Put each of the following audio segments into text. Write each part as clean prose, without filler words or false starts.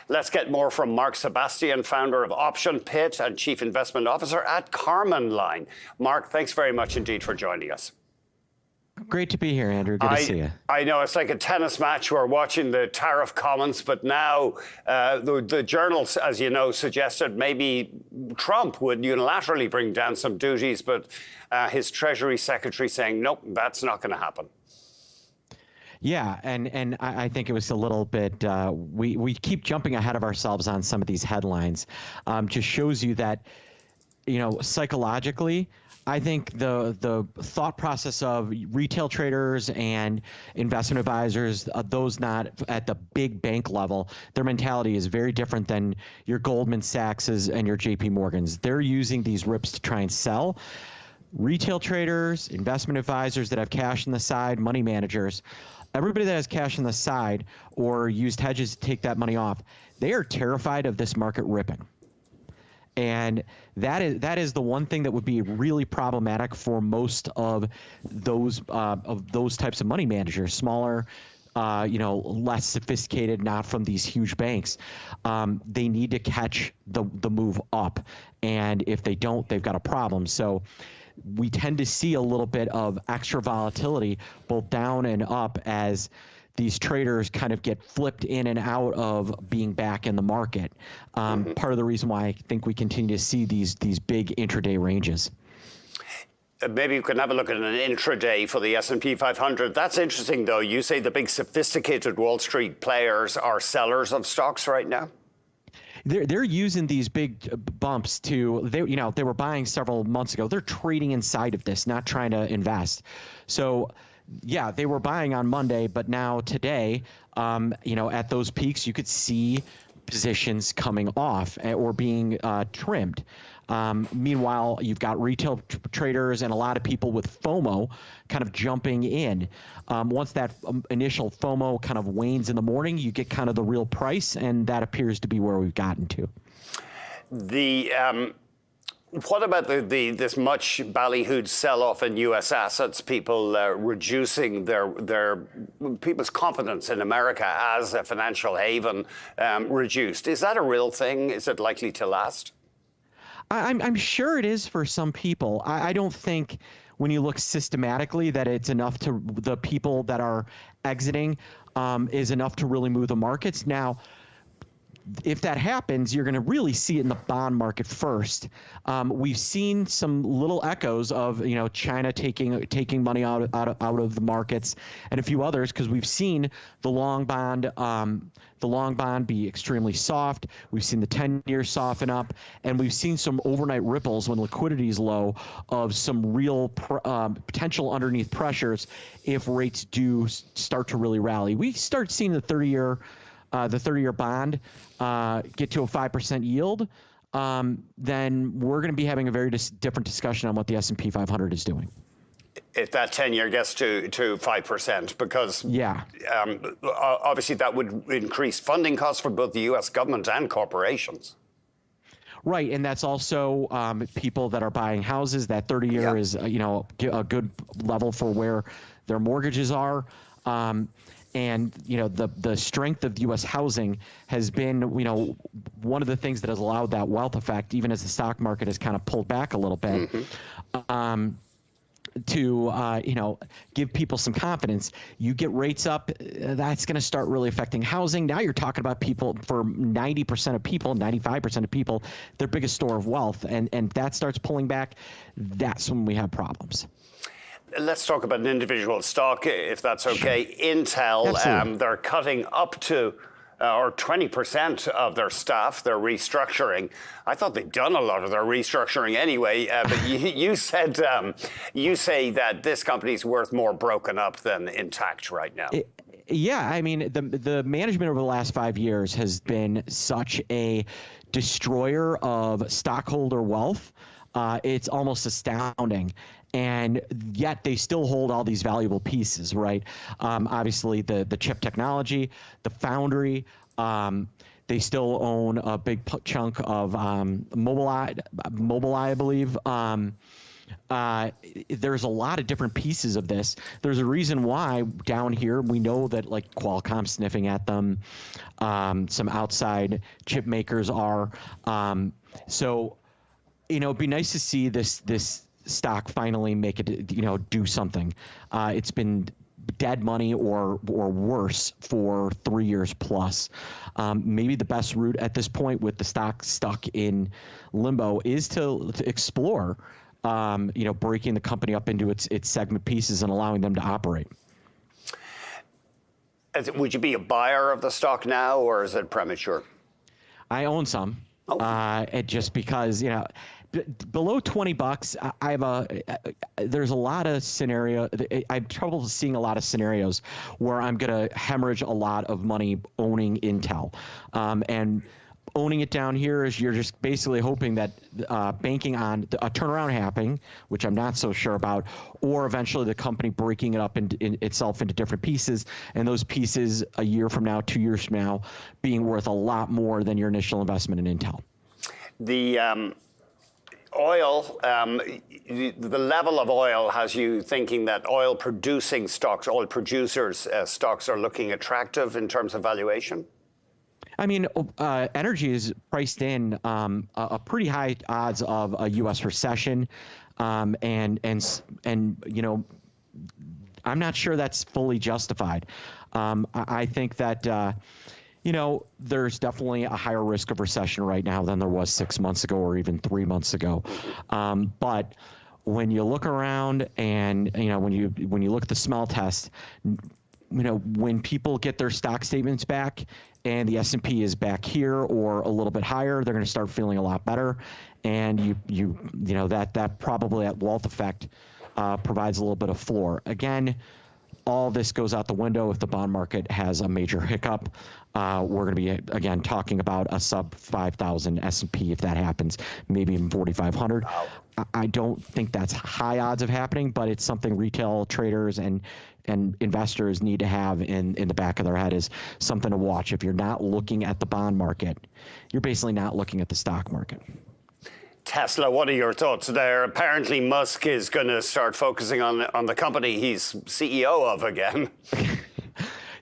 Let's get more from Mark Sebastian, founder of Option Pit and Chief Investment Officer at Karman line. Mark, thanks very much indeed for joining us. Great to be here, Andrew. Good to see you. I know it's like a tennis match. We're watching the tariff comments, but now the journals, as you know, suggested maybe Trump would unilaterally bring down some duties, but his Treasury Secretary saying, nope, that's not going to happen. Yeah, and I think it was a little bit, we keep jumping ahead of ourselves on some of these headlines. Just shows you that, you know, psychologically, I think the thought process of retail traders and investment advisors, those not at the big bank level, their mentality is very different than your Goldman Sachs's and your JP Morgan's. They're using these rips to try and sell. Retail traders, investment advisors that have cash on the side, money managers, everybody that has cash on the side or used hedges to take that money off, they are terrified of this market ripping. And that is the one thing that would be really problematic for most of those types of money managers, smaller, you know, less sophisticated, not from these huge banks. They need to catch the move up, and if they don't, they've got a problem. So we tend to see a little bit of extra volatility, both down and up, as these traders kind of get flipped in and out of being back in the market. Part of the reason why I think we continue to see these big intraday ranges. Maybe you can have a look at an intraday for the S&P 500. That's interesting, though. You say the big sophisticated Wall Street players are sellers of stocks right now? They're using these big bumps to, they were buying several months ago. They're trading inside of this, not trying to invest. So yeah, they were buying on Monday, but now today, you know, at those peaks, you could see positions coming off or being trimmed. Meanwhile, you've got retail traders and a lot of people with FOMO kind of jumping in. Once that initial FOMO kind of wanes in the morning, you get kind of the real price, and that appears to be where we've gotten to. What about this much ballyhooed sell-off in U.S. assets, people reducing their people's confidence in America as a financial haven reduced? Is that a real thing? Is it likely to last? I'm sure it is for some people. I don't think when you look systematically that it's enough to the people that are exiting is enough to really move the markets. Now, if that happens, you're going to really see it in the bond market first. We've seen some little echoes of, you know, China taking money out of the markets, and a few others, because we've seen the long bond be extremely soft. We've seen the 10-year soften up, and we've seen some overnight ripples when liquidity is low of some real potential underneath pressures if rates do start to really rally. We start seeing the 30-year bond get to a 5% yield, then we're going to be having a very different discussion on what the S&P 500 is doing. If that 10-year gets to 5%, because obviously that would increase funding costs for both the U.S. government and corporations. Right, and that's also people that are buying houses. That 30-year is you know, a good level for where their mortgages are. And, you know, the strength of U.S. housing has been, you know, one of the things that has allowed that wealth effect, even as the stock market has kind of pulled back a little bit, to, you know, give people some confidence. You get rates up, that's going to start really affecting housing. Now you're talking about people, for 90% of people, 95% of people, their biggest store of wealth. And that starts pulling back. That's when we have problems. Let's talk about an individual stock, if that's okay. Intel, they're cutting up to or 20% of their staff. They're restructuring. I thought they'd done a lot of their restructuring anyway, but you say that this company's worth more broken up than intact right now. Yeah, I mean, the management over the last 5 years has been such a destroyer of stockholder wealth. It's almost astounding. And yet they still hold all these valuable pieces, right? Obviously, the chip technology, the foundry, they still own a big chunk of Mobileye, I believe. there's a lot of different pieces of this. There's a reason why down here we know that like Qualcomm sniffing at them, some outside chip makers are. So, it'd be nice to see this stock finally make it, do something. It's been dead money or worse for 3 years plus. Maybe the best route at this point with the stock stuck in limbo is to explore, breaking the company up into its segment pieces and allowing them to operate. Would you be a buyer of the stock now, or is it premature? I own some. Oh. Just because, below $20, there's a lot of scenario. I have trouble seeing a lot of scenarios where I'm going to hemorrhage a lot of money owning Intel, and owning it down here is you're just basically hoping that banking on a turnaround happening, which I'm not so sure about, or eventually the company breaking it up itself into different pieces, and those pieces a year from now, 2 years from now, being worth a lot more than your initial investment in Intel. The oil, the level of oil has you thinking that oil producing stocks, oil producers' stocks are looking attractive in terms of valuation? I mean, energy is priced in a pretty high odds of a U.S. recession, and I'm not sure that's fully justified. I think that there's definitely a higher risk of recession right now than there was 6 months ago or even 3 months ago. But when you look around and when you look at the smell test, when people get their stock statements back and the S&P is back here or a little bit higher, they're going to start feeling a lot better. And that probably that wealth effect provides a little bit of floor. Again, all this goes out the window if the bond market has a major hiccup. We're going to be, again, talking about a sub 5,000 S&P if that happens, maybe even 4,500. Wow. I don't think that's high odds of happening, but it's something retail traders and investors need to have in the back of their head is something to watch. If you're not looking at the bond market, you're basically not looking at the stock market. Tesla, what are your thoughts there? Apparently Musk is going to start focusing on the company he's CEO of again.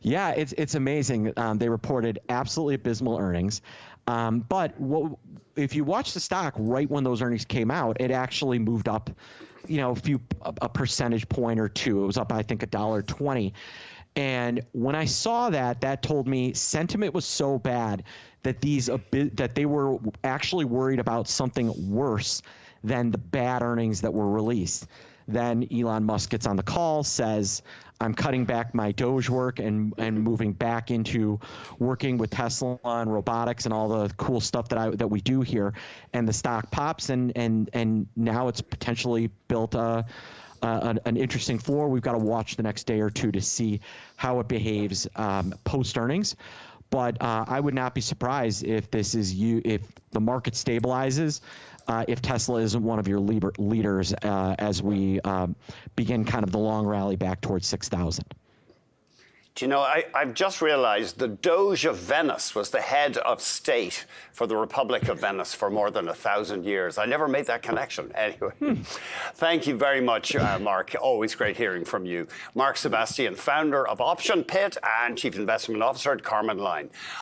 Yeah, it's amazing. They reported absolutely abysmal earnings. But if you watch the stock right when those earnings came out, it actually moved up, a percentage point or two. It was up, I think, $1.20. And when I saw that told me sentiment was so bad that that they were actually worried about something worse than the bad earnings that were released. Then Elon Musk gets on the call, says, I'm cutting back my Doge work and moving back into working with Tesla and robotics and all the cool stuff that we do here. And the stock pops and now it's potentially built an interesting floor. We've got to watch the next day or two to see how it behaves post earnings. But I would not be surprised if if the market stabilizes, if Tesla isn't one of your leaders as we begin kind of the long rally back towards 6,000. Do you know, I've just realized the Doge of Venice was the head of state for the Republic of Venice for more than 1,000 years. I never made that connection. Anyway, Thank you very much, Mark. Always great hearing from you. Mark Sebastian, founder of Option Pit and Chief Investment Officer at Karman.